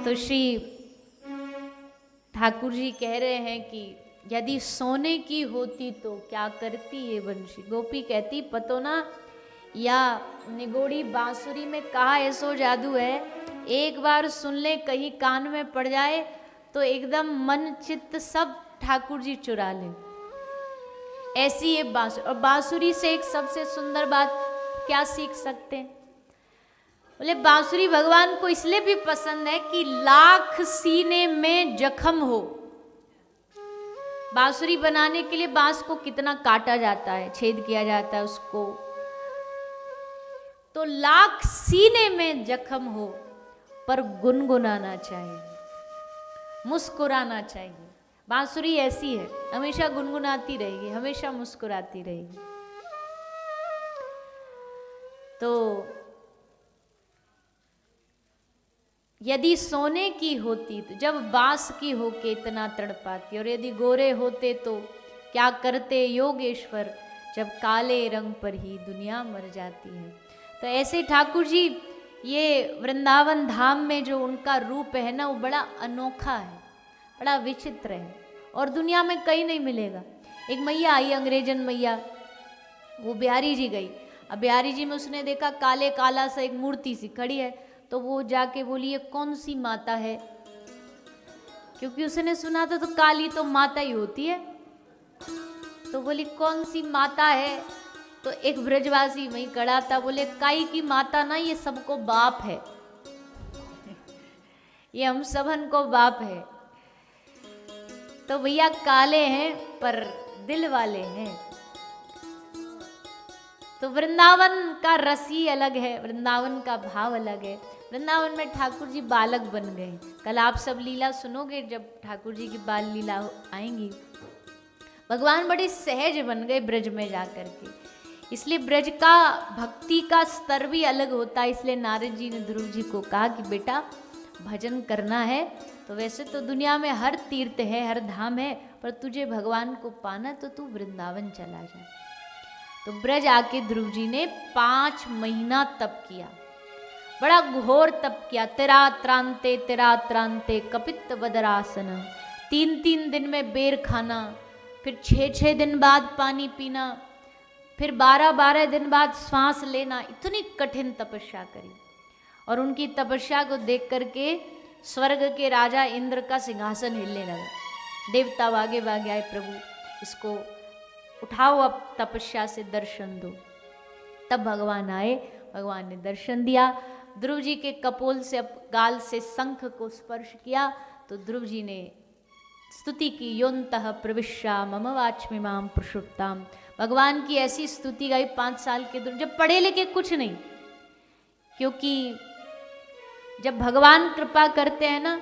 तो श्री ठाकुर जी कह रहे हैं कि यदि सोने की होती तो क्या करती ये बंशी। गोपी कहती पतो ना, या निगोड़ी बांसुरी में कहा ऐसो जादू है, एक बार सुन ले कहीं कान में पड़ जाए तो एकदम मन चित्त सब ठाकुर जी चुरा ले। ऐसी ये बांसुरी। और बांसुरी से एक सबसे सुंदर बात क्या सीख सकते हैं, बोले बांसुरी भगवान को इसलिए भी पसंद है कि लाख सीने में जख्म हो। बांसुरी बनाने के लिए बांस को कितना काटा जाता है, छेद किया जाता है उसको, तो लाख सीने में जख्म हो पर गुनगुनाना चाहिए, मुस्कुराना चाहिए। बांसुरी ऐसी है, हमेशा गुनगुनाती रहेगी, हमेशा मुस्कुराती रहेगी। तो यदि सोने की होती तो जब बांस की होके इतना तड़पाती, और यदि गोरे होते तो क्या करते योगेश्वर, जब काले रंग पर ही दुनिया मर जाती है। तो ऐसे ठाकुर जी ये वृंदावन धाम में जो उनका रूप है ना, वो बड़ा अनोखा है, बड़ा विचित्र है और दुनिया में कहीं नहीं मिलेगा। एक मैया आई, अंग्रेजन मैया, वो बिहारी जी गई। अब बिहारी जी में उसने देखा काले काला सा एक मूर्ति सी खड़ी है, तो वो जाके बोली ये कौन सी माता है, क्योंकि उसने सुना था तो काली तो माता ही होती है। तो बोली कौन सी माता है, तो एक ब्रजवासी वहीं खड़ा था, बोले काई की माता ना, ये सबको बाप है, ये हम सबन को बाप है। तो भैया काले हैं पर दिल वाले हैं। तो वृंदावन का रस ही अलग है, वृंदावन का भाव अलग है। वृंदावन में ठाकुर जी बालक बन गए। कल आप सब लीला सुनोगे, जब ठाकुर जी की बाल लीला आएंगी। भगवान बड़े सहज बन गए ब्रज में जाकर के, इसलिए ब्रज का भक्ति का स्तर भी अलग होता है। इसलिए नारद जी ने ध्रुव जी को कहा कि बेटा भजन करना है तो वैसे तो दुनिया में हर तीर्थ है, हर धाम है, पर तुझे भगवान को पाना तो तू वृंदावन चला जा। तो ब्रज आके ध्रुव जी ने 5 महीना तप किया, बड़ा घोर तप किया। तेरा त्रांते कपित वदरासन, 3-3 दिन में बेर खाना, फिर 6-6 दिन बाद पानी पीना, फिर 12-12 दिन बाद श्वास लेना। इतनी कठिन तपस्या करी, और उनकी तपस्या को देख करके स्वर्ग के राजा इंद्र का सिंहासन हिलने लगा। देवता भागे भागे आए, प्रभु इसको उठाओ, अब तपस्या से दर्शन दो। तब भगवान आए, भगवान ने दर्शन दिया। ध्रुव जी के कपोल से गाल से शंख को स्पर्श किया, तो ध्रुव जी ने स्तुति की, योन्तः प्रविश्या मम वाचमिमां पुरुषोत्तम। भगवान की ऐसी स्तुति गाई 5 साल के ध्रुव, जब पढ़े लिखे कुछ नहीं, क्योंकि जब भगवान कृपा करते हैं ना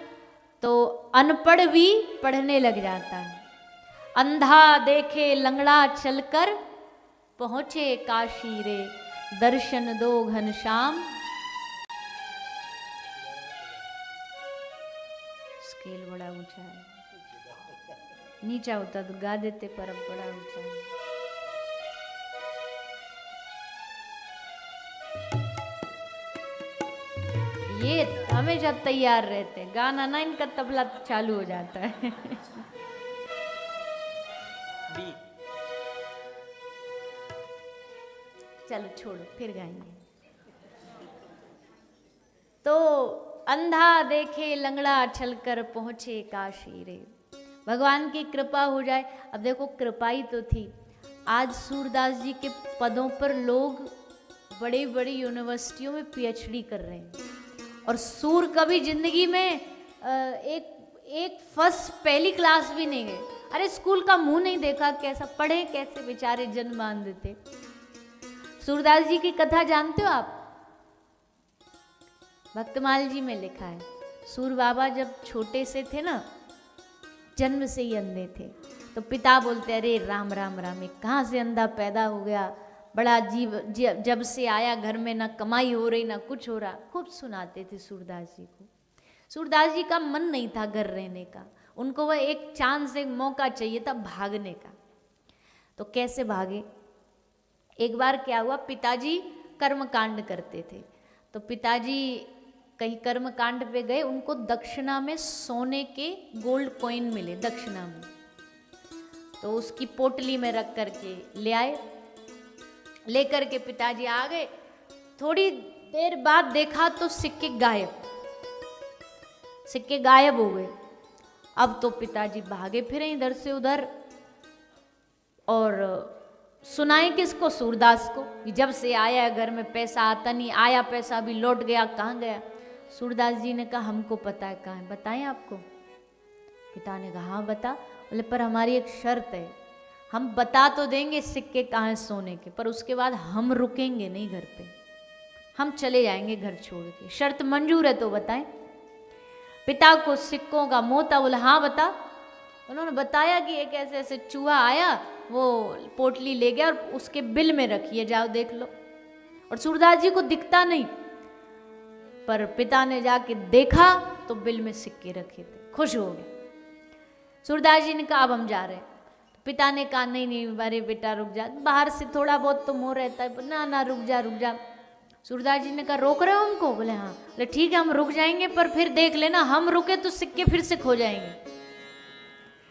तो अनपढ़ भी पढ़ने लग जाता है। अंधा देखे लंगड़ा चलकर पहुंचे काशी रे, दर्शन दो घनश्याम। स्केल बड़ा ऊंचा है, नीचा होता तो गा देते, पर अब बड़ा ऊंचा है। ये हमेशा तैयार रहते हैं, गाना ना इनका तबला चालू हो जाता है। चलो छोड़ो, फिर गाएंगे। तो अंधा देखे लंगड़ा चलकर पहुंचे काशी रे, भगवान की कृपा हो जाए। अब देखो कृपा ही तो थी, आज सूरदास जी के पदों पर लोग बड़ी बड़ी यूनिवर्सिटियों में पीएचडी कर रहे हैं, और सूर कभी जिंदगी में एक फर्स्ट पहली क्लास भी नहीं गए। अरे स्कूल का मुंह नहीं देखा, कैसा पढ़े, कैसे बेचारे जन्म मान देते। सूरदास जी की कथा जानते हो आप? भक्तमाल जी में लिखा है, सूर बाबा जब छोटे से थे ना, जन्म से ही अंधे थे, तो पिता बोलते अरे राम राम राम, ये कहाँ से अंधा पैदा हो गया, बड़ा जीव जब से आया घर में ना कमाई हो रही ना कुछ हो रहा। खूब सुनाते थे सूरदास जी को। सूरदास जी का मन नहीं था घर रहने का, उनको वह एक चांस, एक मौका चाहिए था भागने का। तो कैसे भागे? एक बार क्या हुआ, पिताजी कर्म कांड करते थे, तो पिताजी कहीं कर्म कांड पे गए, उनको दक्षिणा में सोने के गोल्ड कॉइन मिले दक्षिणा में, तो उसकी पोटली में रख करके ले आए। लेकर के पिताजी आ गए, थोड़ी देर बाद देखा तो सिक्के गायब, सिक्के गायब हो गए। अब तो पिताजी भागे फिरे इधर से उधर और सुनाए किसको, सूरदास को, कि जब से आया है घर में पैसा आता नहीं, आया पैसा भी लौट गया, कहाँ गया। सूरदास जी ने कहा हमको पता है कहाँ है, बताएं आपको। पिता ने कहा हाँ बता। बोले पर हमारी एक शर्त है, हम बता तो देंगे सिक्के कहाँ हैं सोने के, पर उसके बाद हम रुकेंगे नहीं घर पे, हम चले जाएंगे घर छोड़ के, शर्त मंजूर है तो बताएं। पिता को सिक्कों का मोह था, बोला हाँ बता। उन्होंने बताया कि एक ऐसे ऐसे चूहा आया, वो पोटली ले गया और उसके बिल में रखिए, जाओ देख लो। और सूरदास जी को दिखता नहीं, पर पिता ने जाके देखा तो बिल में सिक्के रखे थे, खुश हो गए। सूरदास जी ने कहा अब हम जा रहे हैं। तो पिता ने कहा नहीं नहीं अरे बेटा रुक जा, बाहर से थोड़ा बहुत तो मोह रहता है, ना ना रुक जा रुक जा। सूरदास जी ने कहा रोक रहे हो हमको? बोले हाँ। बोले ठीक है हम रुक जाएंगे, पर फिर देख लेना हम रुके तो सिक्के फिर से खो जाएंगे।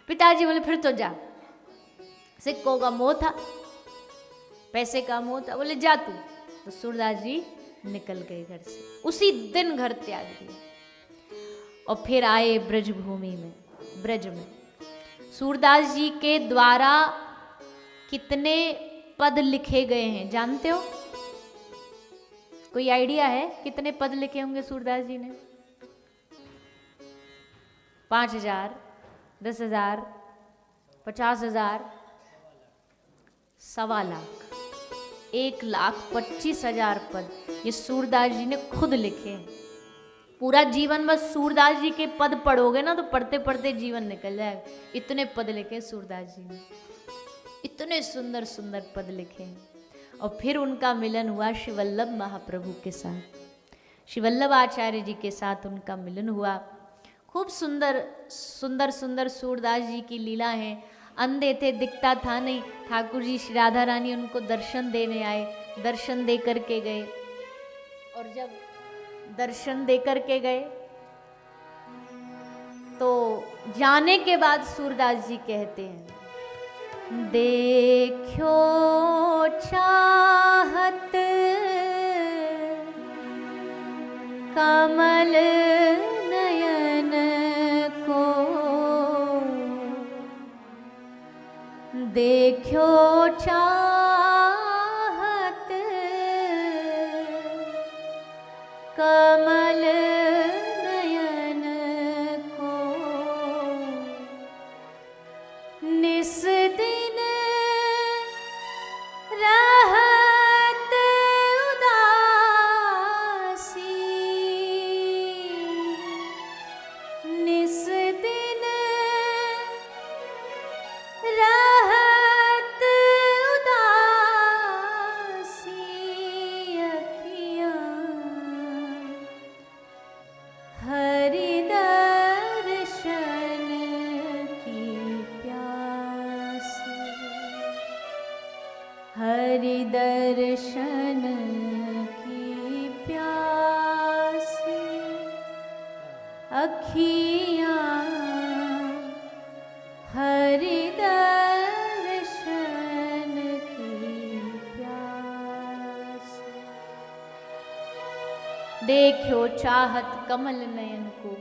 पिताजी बोले फिर तो जा। सिक्कों का मोह था, पैसे का मोह था, बोले जा तू। तो सूरदास जी निकल गए घर से, उसी दिन घर त्याग दिया और फिर आए ब्रज भूमि में, ब्रज में। सूरदास जी के द्वारा कितने पद लिखे गए हैं जानते हो? कोई आइडिया है कितने पद लिखे होंगे सूरदास जी ने? 5,000, 10,000, 50,000, 1,25,00,000, 1,25,000 पद ये सूरदास जी ने खुद लिखे हैं। पूरा जीवन बस सूरदास जी के पद पढ़ोगे ना तो पढ़ते पढ़ते जीवन निकल जाएगा, इतने पद लिखे सूरदास जी ने, इतने सुंदर सुंदर पद लिखे हैं। और फिर उनका मिलन हुआ शिवल्लभ महाप्रभु के साथ, शिवल्लभ आचार्य जी के साथ उनका मिलन हुआ। खूब सुंदर सुंदर सुंदर सूरदास जी की लीला है। अंधे थे, दिखता था नहीं, ठाकुर जी श्री राधा रानी उनको दर्शन देने आए, दर्शन दे करके गए। और जब दर्शन दे करके गए तो जाने के बाद सूरदास जी कहते हैं देखो चाहत कमल नयन को, देखो चाहत कमल नयन को, निस दिन रहत उदासी, निस दिन रहत उदासी, अखियाँ हरि दर्शन की प्यासी, हरि दर्शन की प्यासी, अखियाँ हरि दर्शन की प्यासी। देखो चाहत कमल नयन को,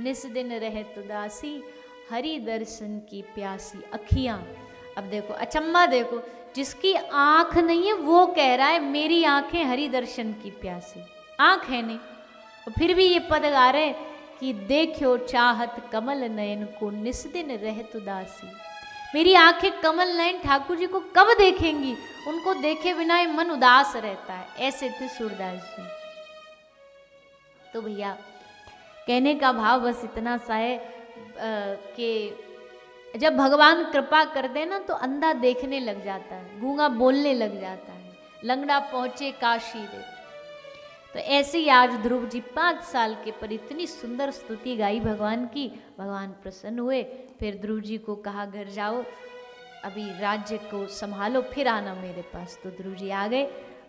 निस दिन रहत उदासी, हरि दर्शन की प्यासी अखियां। अब देखो अचंबा, देखो जिसकी आंख नहीं है वो कह रहा है मेरी आंखें हरि दर्शन की प्यासी, आंख है नहीं और फिर भी ये पद गा रहे कि देखो चाहत कमल नयन को, निस दिन रहत उदासी। मेरी आंखें कमल नयन ठाकुर जी को कब देखेंगी, उनको देखे बिना ये मन उदास रहता है। ऐसे थे सूरदास जी। तो भैया कहने का भाव बस इतना सा है कि जब भगवान कृपा करते हैं ना तो अंधा देखने लग जाता है, गूंगा बोलने लग जाता है, लंगड़ा पहुंचे काशी रे। तो ऐसे ही आज ध्रुव जी 5 साल के पर इतनी सुंदर स्तुति गाई भगवान की, भगवान प्रसन्न हुए। फिर ध्रुव जी को कहा घर जाओ, अभी राज्य को संभालो, फिर आना मेरे पास। तो ध्रुव जी आ गए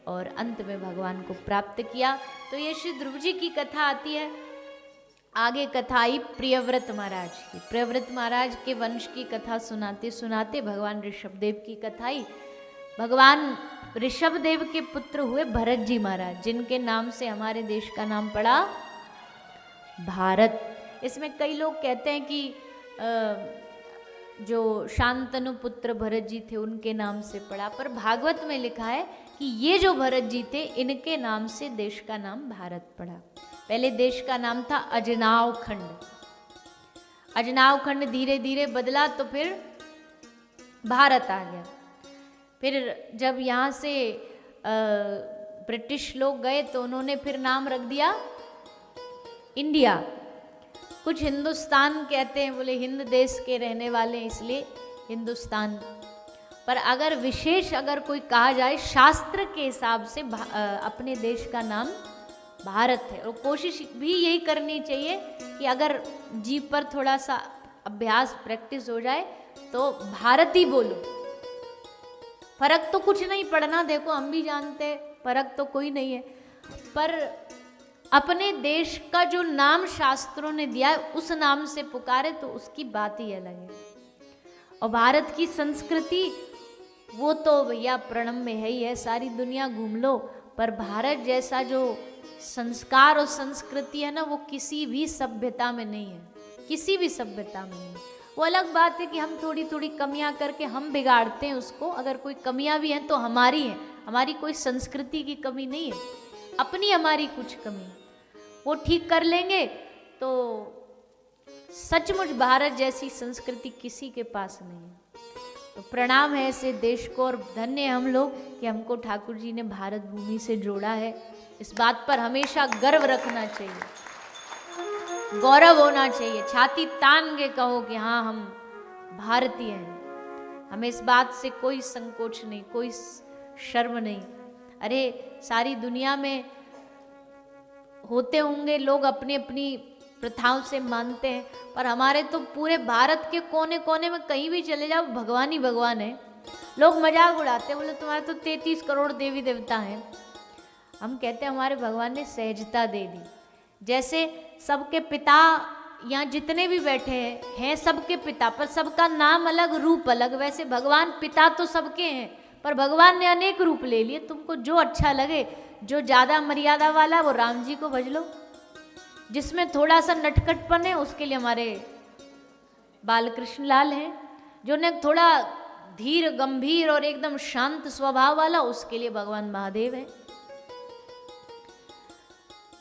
और अंत में भगवान को प्राप्त किया। तो ये श्री ध्रुव जी की कथा आती है। आगे कथा आई प्रियव्रत महाराज की। प्रियव्रत महाराज के वंश की कथा सुनाते सुनाते भगवान ऋषभदेव की कथा आई। भगवान ऋषभदेव के पुत्र हुए भरत जी महाराज, जिनके नाम से हमारे देश का नाम पड़ा भारत। इसमें कई लोग कहते हैं कि जो शांतनु पुत्र भरत जी थे उनके नाम से पड़ा, पर भागवत में लिखा है कि ये जो भरत जी थे इनके नाम से देश का नाम भारत पड़ा। पहले देश का नाम था अजनाव खंड। अजनाव खंड धीरे धीरे बदला तो फिर भारत आ गया। फिर जब यहाँ से ब्रिटिश लोग गए तो उन्होंने फिर नाम रख दिया इंडिया। कुछ हिंदुस्तान कहते हैं, बोले हिंद देश के रहने वाले इसलिए हिंदुस्तान। पर अगर विशेष अगर कोई कहा जाए शास्त्र के हिसाब से अपने देश का नाम भारत है। और कोशिश भी यही करनी चाहिए कि अगर जीभ पर थोड़ा सा अभ्यास प्रैक्टिस हो जाए तो भारत ही बोलो। फर्क तो कुछ नहीं पड़ना, देखो हम भी जानते हैं फर्क तो कोई नहीं है, पर अपने देश का जो नाम शास्त्रों ने दिया है उस नाम से पुकारे तो उसकी बात ही अलग है। और भारत की संस्कृति वो तो भैया प्रणम में है ही है, सारी दुनिया घूम लो, पर भारत जैसा जो संस्कार और संस्कृति है ना वो किसी भी सभ्यता में नहीं है, किसी भी सभ्यता में नहीं। वो अलग बात है कि हम थोड़ी थोड़ी कमियां करके हम बिगाड़ते हैं उसको। अगर कोई कमियां भी हैं तो हमारी हैं, हमारी कोई संस्कृति की कमी नहीं है, अपनी हमारी कुछ कमी वो ठीक कर लेंगे तो सचमुच भारत जैसी संस्कृति किसी के पास नहीं है। तो प्रणाम है ऐसे देश को, और धन्य हम लोग कि हमको ठाकुर जी ने भारत भूमि से जोड़ा है। इस बात पर हमेशा गर्व रखना चाहिए, गौरव होना चाहिए, छाती तान के कहो कि हाँ हम भारतीय हैं। हमें इस बात से कोई संकोच नहीं, कोई शर्म नहीं। अरे सारी दुनिया में होते होंगे लोग अपनी अपनी प्रथाओं से मानते हैं, पर हमारे तो पूरे भारत के कोने कोने में कहीं भी चले जाओ भगवान ही भगवान है। लोग मजाक उड़ाते हैं, बोले तुम्हारे तो 33 करोड़ देवी देवता हैं। हम कहते हैं हमारे भगवान ने सहजता दे दी। जैसे सबके पिता यहाँ जितने भी बैठे हैं सबके पिता, पर सबका नाम अलग रूप अलग। वैसे भगवान पिता तो सबके हैं पर भगवान ने अनेक रूप ले लिए। तुमको जो अच्छा लगे, जो ज़्यादा मर्यादा वाला वो राम जी को भज लो, जिसमें थोड़ा सा नटखटपन है उसके लिए हमारे बालकृष्ण लाल हैं, जो ने थोड़ा धीर गंभीर और एकदम शांत स्वभाव वाला उसके लिए भगवान महादेव है,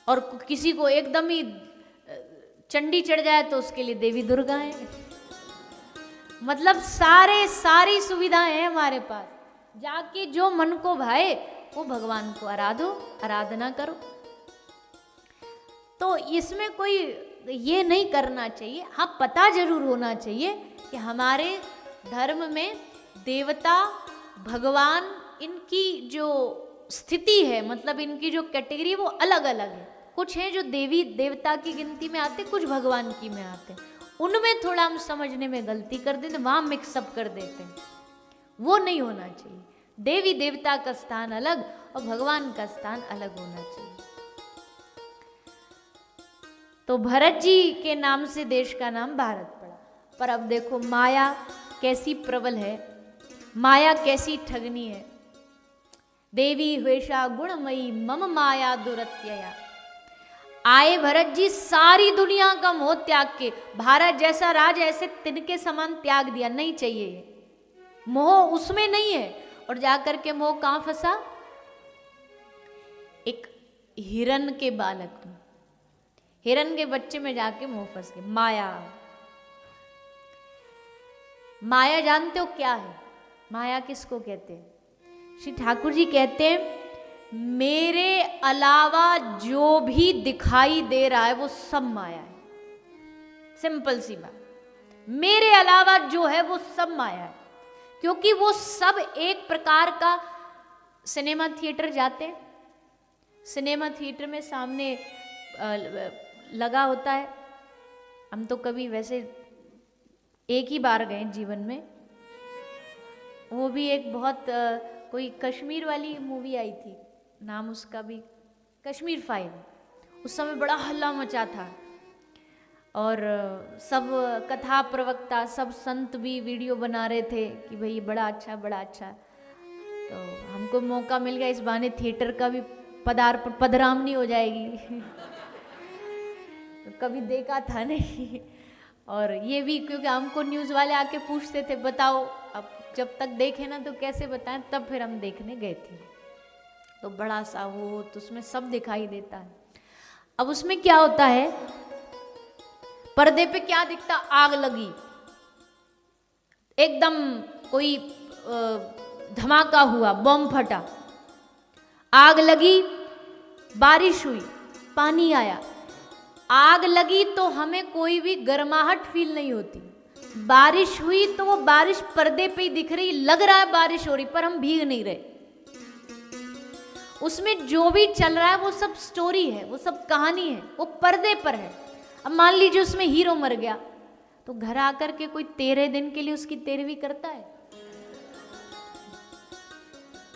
और किसी को एकदम ही चंडी चढ़ जाए तो उसके लिए देवी दुर्गा है। मतलब सारी सुविधाएं हैं हमारे पास। जाके जो मन को भाए वो भगवान को आराधना करो। तो इसमें कोई ये नहीं करना चाहिए। हाँ पता जरूर होना चाहिए कि हमारे धर्म में देवता भगवान इनकी जो स्थिति है, मतलब इनकी जो कैटेगरी वो अलग अलग है। कुछ हैं जो देवी देवता की गिनती में आते, कुछ भगवान की में आते। उनमें थोड़ा हम समझने में गलती कर देते, वहां मिक्सअप कर देते हैं। वो नहीं होना चाहिए। देवी देवता का स्थान अलग और भगवान का स्थान अलग होना चाहिए। तो भरत जी के नाम से देश का नाम भारत पड़ा। पर अब देखो माया कैसी प्रबल है, माया कैसी ठगनी है। देवी हवेशा गुणमयी मम माया दुरत्यया। आए भरत जी सारी दुनिया का मोह त्याग के, भारत जैसा राज ऐसे तिनके समान त्याग दिया, नहीं चाहिए ये मोह, उसमें नहीं है। और जाकर के मोह कहां फंसा? एक हिरन के बालक में, हिरन के बच्चे में जाके मोह फंस गए। माया, माया जानते हो क्या है? माया किसको कहते हैं? श्री ठाकुर जी कहते हैं मेरे अलावा जो भी दिखाई दे रहा है वो सब माया है। सिंपल सी बात, मेरे अलावा जो है वो सब माया है। क्योंकि वो सब एक प्रकार का सिनेमा थिएटर जाते हैं, सिनेमा थिएटर में सामने लगा होता है। हम तो कभी वैसे एक ही बार गए जीवन में, वो भी एक बहुत कोई कश्मीर वाली मूवी आई थी, नाम उसका भी, कश्मीर फाइल। उस समय बड़ा हल्ला मचा था और सब कथा प्रवक्ता, सब संत भी वीडियो बना रहे थे कि भाई ये बड़ा अच्छा, बड़ा अच्छा। तो हमको मौका मिल गया, इस बहाने थिएटर का भी पधरामनी हो जाएगी। तो कभी देखा था नहीं, और ये भी क्योंकि हमको न्यूज़ वाले आके पूछते थे बताओ, अब जब तक देखे ना तो कैसे बताएं, तब फिर हम देखने गए थे। तो बड़ा सा वो, तो उसमें सब दिखाई देता है। अब उसमें क्या होता है, पर्दे पे क्या दिखता, आग लगी, एकदम कोई धमाका हुआ, बम फटा, आग लगी, बारिश हुई, पानी आया। आग लगी तो हमें कोई भी गर्माहट फील नहीं होती, बारिश हुई तो वो बारिश पर्दे पे ही दिख रही, लग रहा है बारिश हो रही, पर हम भीग नहीं रहे। उसमें जो भी चल रहा है वो सब स्टोरी है, वो सब कहानी है, वो पर्दे पर है। अब मान लीजिए उसमें हीरो मर गया, तो घर आकर के कोई 13 दिन के लिए उसकी 13वीं करता है?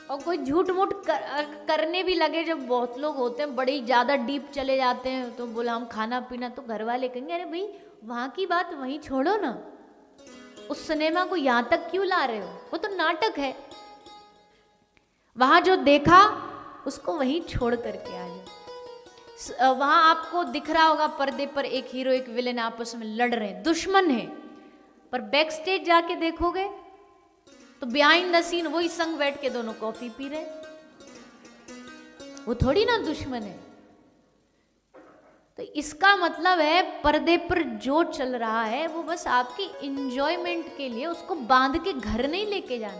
और कोई झूठ मूठ करने भी लगे, जब बहुत लोग होते हैं बड़े ज़्यादा डीप चले जाते हैं, तो बोला हम खाना पीना, तो घर वाले कहेंगे अरे भाई वहाँ की बात वहीं छोड़ो ना, उस सिनेमा को यहाँ तक क्यों ला रहे हो, वो तो नाटक है। वहाँ जो देखा उसको वहीं छोड़ करके आ जाओ। वहाँ आपको दिख रहा होगा पर्दे पर एक हीरो एक विलेन आपस में लड़ रहे हैं, दुश्मन है, पर बैक स्टेज जाके देखोगे तो बिहाइंड द सीन वही संग बैठ के दोनों कॉफी पी रहे, वो थोड़ी ना दुश्मन है। तो इसका मतलब है पर्दे पर जो चल रहा है वो बस आपकी इंजॉयमेंट के लिए, उसको बांध के घर नहीं लेके जाना।